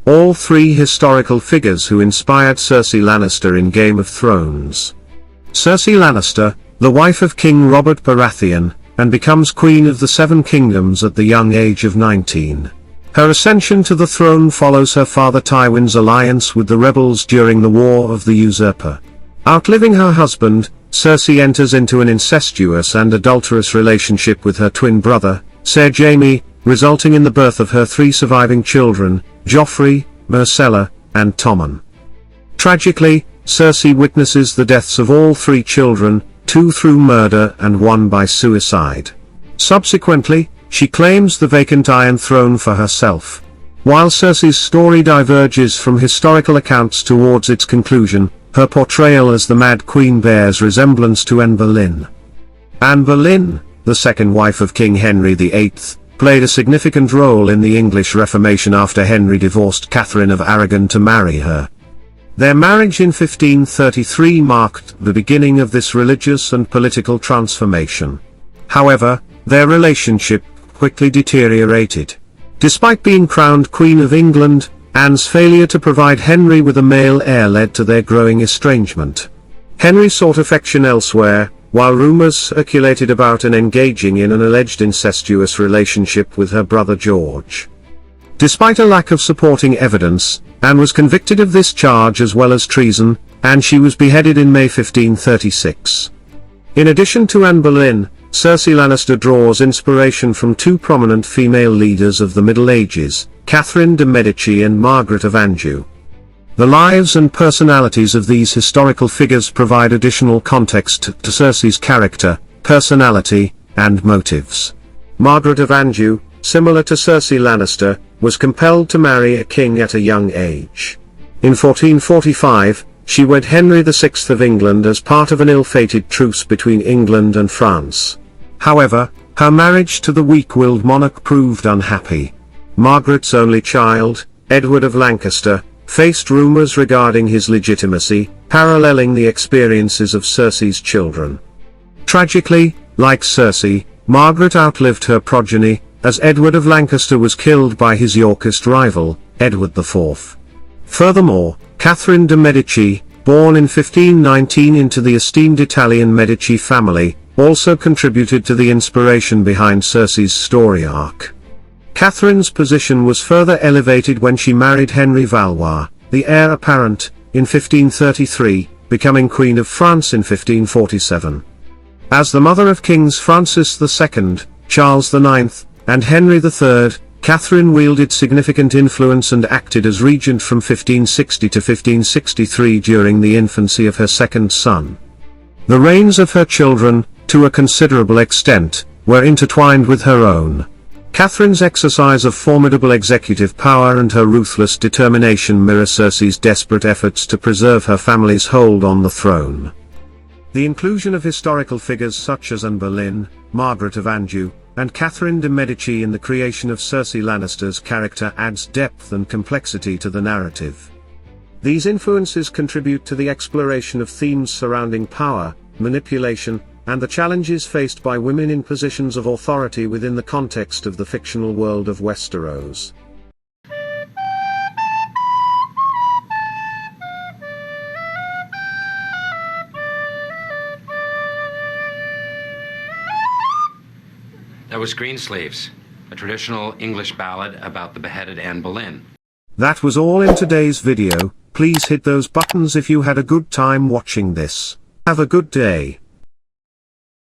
All three historical figures who inspired Cersei Lannister in Game of Thrones. Cersei Lannister, the wife of King Robert Baratheon, and becomes Queen of the Seven Kingdoms at the young age of 19. Her ascension to the throne follows her father Tywin's alliance with the rebels during the War of the Usurper. Outliving her husband, Cersei enters into an incestuous and adulterous relationship with her twin brother, Ser Jaime, resulting in the birth of her three surviving children, Joffrey, Myrcella, and Tommen. Tragically, Cersei witnesses the deaths of all three children, two through murder and one by suicide. Subsequently, she claims the vacant Iron Throne for herself. While Cersei's story diverges from historical accounts towards its conclusion, her portrayal as the Mad Queen bears resemblance to Anne Boleyn. Anne Boleyn, the second wife of King Henry VIII, played a significant role in the English Reformation after Henry divorced Catherine of Aragon to marry her. Their marriage in 1533 marked the beginning of this religious and political transformation. However, their relationship quickly deteriorated. Despite being crowned Queen of England, Anne's failure to provide Henry with a male heir led to their growing estrangement. Henry sought affection elsewhere, while rumors circulated about Anne engaging in an alleged incestuous relationship with her brother George. Despite a lack of supporting evidence, Anne was convicted of this charge as well as treason, and she was beheaded in May 1536. In addition to Anne Boleyn, Cersei Lannister draws inspiration from two prominent female leaders of the Middle Ages, Catherine de' Medici and Margaret of Anjou. The lives and personalities of these historical figures provide additional context to Cersei's character, personality, and motives. Margaret of Anjou, similar to Cersei Lannister, was compelled to marry a king at a young age. In 1445, she wed Henry VI of England as part of an ill-fated truce between England and France. However, her marriage to the weak-willed monarch proved unhappy. Margaret's only child, Edward of Lancaster, faced rumors regarding his legitimacy, paralleling the experiences of Cersei's children. Tragically, like Cersei, Margaret outlived her progeny, as Edward of Lancaster was killed by his Yorkist rival, Edward IV. Furthermore, Catherine de' Medici, born in 1519 into the esteemed Italian Medici family, also contributed to the inspiration behind Cersei's story arc. Catherine's position was further elevated when she married Henry Valois, the heir apparent, in 1533, becoming Queen of France in 1547. As the mother of Kings Francis II, Charles IX, and Henry III, Catherine wielded significant influence and acted as regent from 1560 to 1563 during the infancy of her second son. The reigns of her children, to a considerable extent, were intertwined with her own. Catherine's exercise of formidable executive power and her ruthless determination mirror Cersei's desperate efforts to preserve her family's hold on the throne. The inclusion of historical figures such as Anne Boleyn, Margaret of Anjou, and Catherine de' Medici in the creation of Cersei Lannister's character adds depth and complexity to the narrative. These influences contribute to the exploration of themes surrounding power, manipulation, and the challenges faced by women in positions of authority within the context of the fictional world of Westeros. That was Greensleeves, a traditional English ballad about the beheaded Anne Boleyn. That was all in today's video. Please hit those buttons if you had a good time watching this. Have a good day.